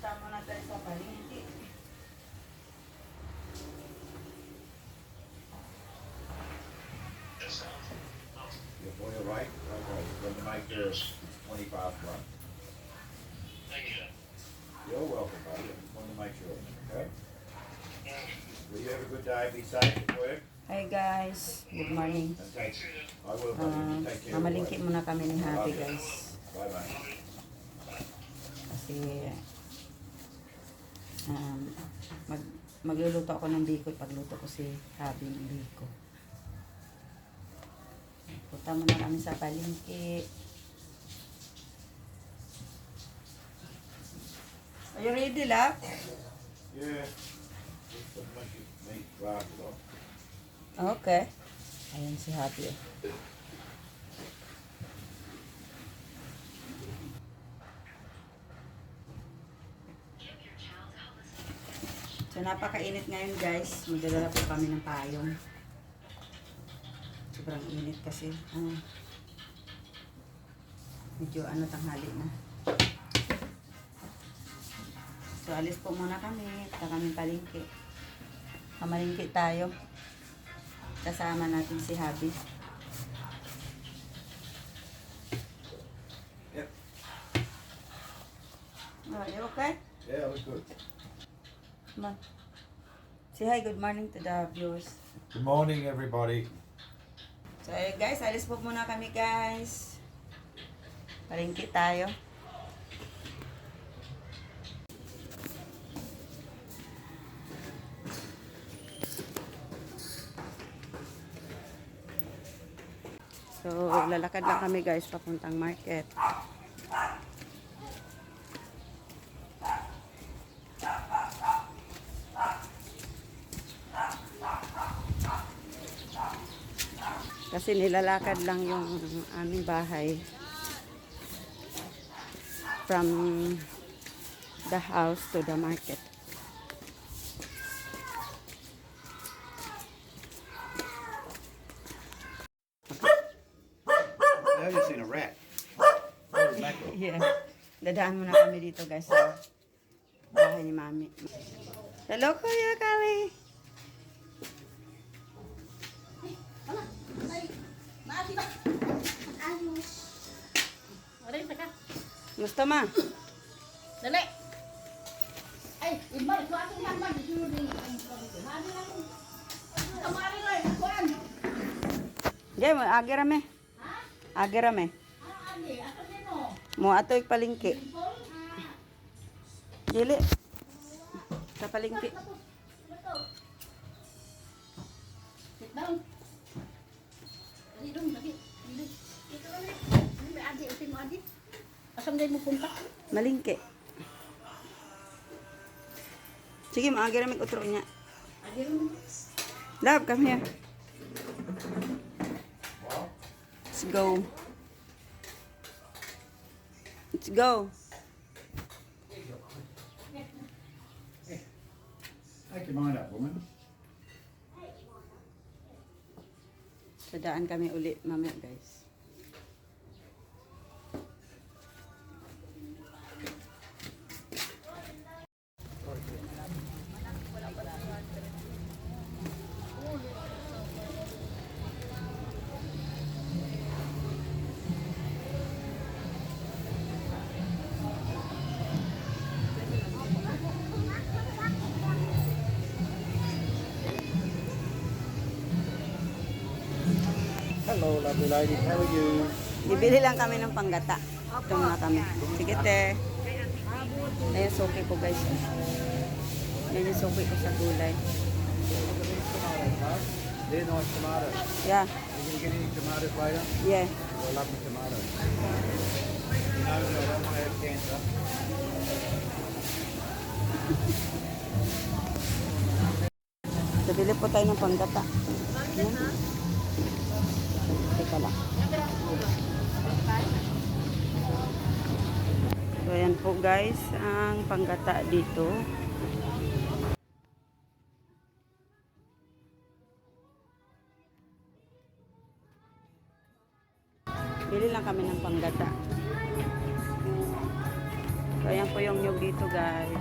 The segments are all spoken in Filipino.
Punta muna tayo sa palengke. You're for your right? Okay, then the mic there is 25 front. Thank you. You're welcome, buddy. Just wanted to make sure, okay? Will you have a good day? Be safe at work. Hi guys, good morning. And take, I will, buddy. Take care of Mamalingki work. muna kami ni Happy guys. Bye-bye. Kasi magluluto ako ng biko. Pagluto ko si Happy ng biko. Punta muna kami sa palengke. Are you ready, love? Yeah. Just to make it neat, right off. Okay. Ayan si Happy. So, napakainit ngayon guys. Magdadala po kami ng payong. Sobrang init kasi. Medyo tanghali na. So, alis po muna kami. Punta kami palengke. Kamalingki tayo. Kasama natin si Happy. Yep. Oh, you okay? Yeah, looks good. Come on. Say hi, good morning to the viewers. Good morning, everybody. So, guys, alis po muna kami, guys. Palengke tayo. So, lalakad lang kami, guys, papuntang market. Kasi nilalakad lang yung aming bahay from the house to the market. Now you've seen a rat. Where's that go? Yeah. Dadaan muna kami dito, guys, sa bahay ni Mami. Hello, Kuya Kali. Gusto ma? Dali. Ay, iba ko ating man di sino din ang sabi. Mali lang. Kamari lang kuan. Jay, mo agi rame. Ha? Agi rame. Ani, ato nino. Mo atoy palengke. Dili. Sa palengke. Sit down. Dali dong, lagi. Ito lang. May adi, utin mo adi. Asam day mo punta. Malingke. Sige, maagi rame utro niya. Adi ron. Love, come here. Let's go. Let's go. Make your mind up, woman. Sadaan kami uli mamaya, guys. Hello, lovely lady. How are you? Bibili lang kami ng panggata. Ito muna kami. Sige, te. Ayan, suki ko, guys. Ayan yung suki ko sa gulay. They're nice tomatoes. Yeah. Are you going to get any tomatoes later? Yeah. I love the tomatoes. You know, I don't want to have cancer. So, bili po tayo ng panggata. Ayan. Teka lang. So, ayan po guys, ang panggata dito. Bili lang kami ng panggata. So, So, ayan po yung nyug dito, guys.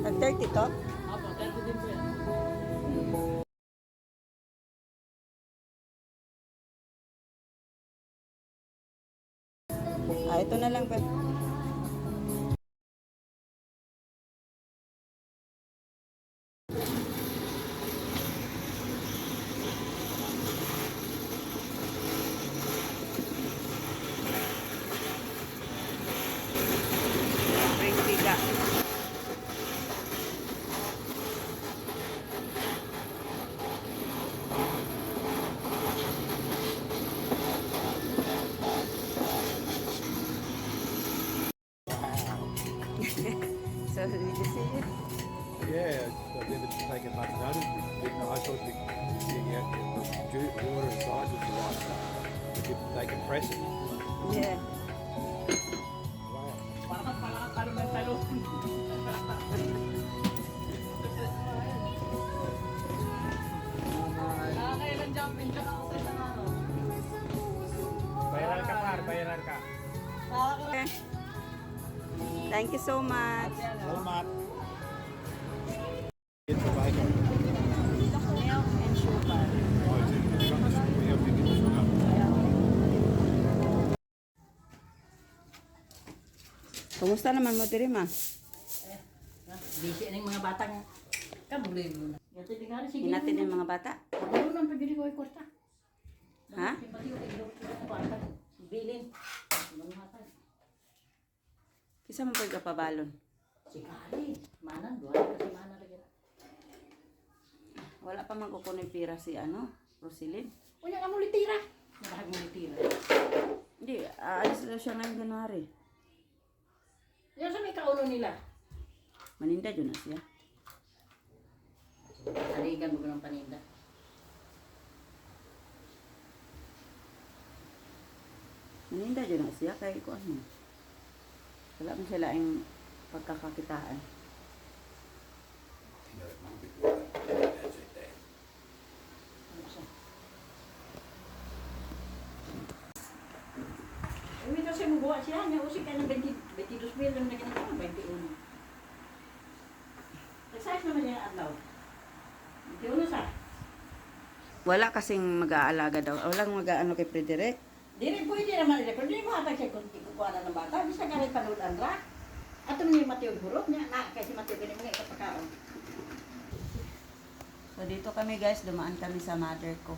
Nag-30 to? Opo, 30 din po yan. Ah, ito na lang, babe. Spring biga. So, did you see it? Yeah, so they've been taking much notice. Didn't know I thought the water inside was the right stuff. They can press it. Yeah. Wow. Parang talong ng talong. Kailan jumping ka ako sa isang ano? Bayaran ka par, bayaran ka. Okay. Thank you so much. Salamat. Get the bacon. Milk and sugar. Oh, you got this. We have to get this one up. Kumusta naman mo, Tiri, ma? Busy na yung mga batang kabuloy mo na. Yan din nga rin sige. Hinatid yung mga bata. Ano nang pagdili ko ay kwarta? Ha? Pati yung tigilok ko sa kwarta. Bilin. Ano nga tayo? Kisa mo pa kapabalon? Si Kali. Manan, doon kasi manan rin. Wala pa magkukunin pira si ano, Rosilyn. Unya ka mo litira. Nakahag mo litira. Hindi, aalis na siya ngayong January. Yan sa may kauno nila. Maninda dyan na siya. Haligan mo ko ng paninda. Maninda dyan na siya, kaya ko ano. Wala mo sila ang pagkakakitaan. That's it there. Ano siya? Uwi kasi mo buwa siya. Niya usik ka ng 22,000 lang na ganito. 21. Exercise naman niya adlaw. 21 sa. Wala kasing mag-aalaga daw. Walang mag-aano kay Frederick. Di rin pwede naman nila. Pero di mo hatag siya kung ikukuha na ng bata. Bisa ka rin panudan ra. At ito niya Mateo Burot niya. Na, kasi Mateo ganyan mga ikapakaon. So dito kami guys, dumaan kami sa mother ko.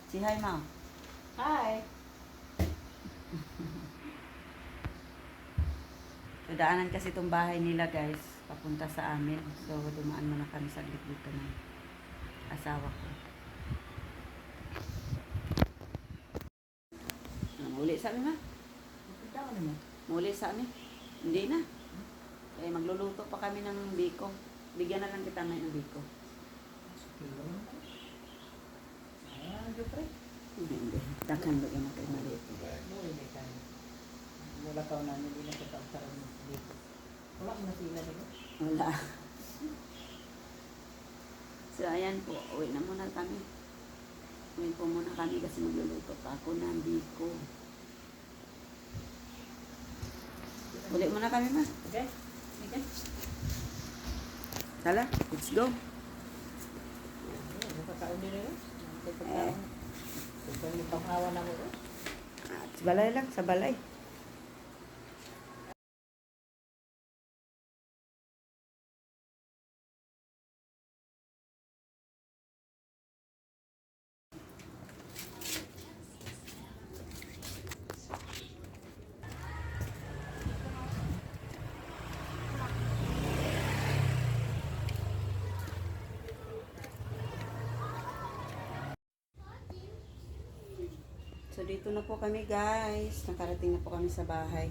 Si hi, ma. Hi. So daanan kasi itong bahay nila guys, papunta sa amin. So dumaan muna kami saglit dito ng asawa ko. Muli sa amin, ma? Punta ka naman. Muli sa amin. Hindi na. Eh, magluluto pa kami ng biko. Bigyan na lang kita ng biko. Ah, Jopre. Hindi. Dakan ba yung kay maliit. Muli ka. Wala ka na nila na sa taon dito. Wala mo na sila dito. Wala. So, ayan po. Uwi na muna kami. Uwi po muna kami kasi magluluto pa ako ng biko. Uli muna kami, ma. Okay? Okay? Tala, let's go. Nakakaon din yun. Pagkakaon. Ito yung pang-awa na mo. At sa balay lang, sa balay. So, dito na po kami guys. Nakarating na po kami sa bahay.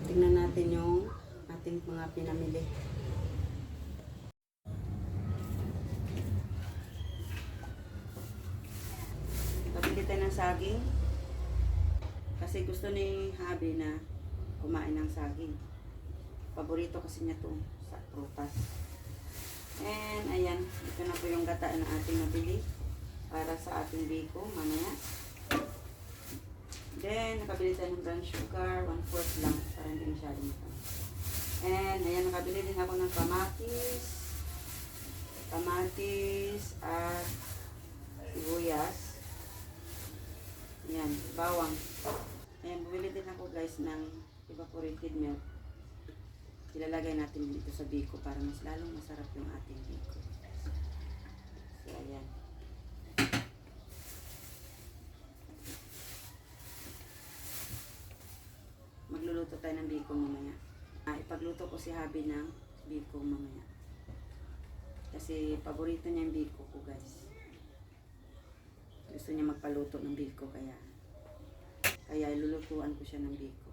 Tingnan natin yung ating mga pinamili. Pabili tayo ng saging. Kasi gusto ni Habi na kumain ng saging. Paborito kasi niya to sa prutas. And ayan, ito na po yung gata na ating nabili para sa ating biko mamaya. Then, nakabili tayo ng brown sugar, 1/4 lang, para hindi masyadong matamis. And, ayan, nakabili din ako ng kamatis, at sibuyas. Ayan, bawang. Ayan, bumili din ako guys ng evaporated milk. Ilalagay natin dito sa biko para mas lalong masarap yung ating biko. So, ayan. Magluluto tayo ng biko mamaya. Ipagluto ko si Habi ng biko mamaya. Kasi paborito niya yung biko ko guys. Gusto niya magpaluto ng biko kaya ilulutuan ko siya ng biko.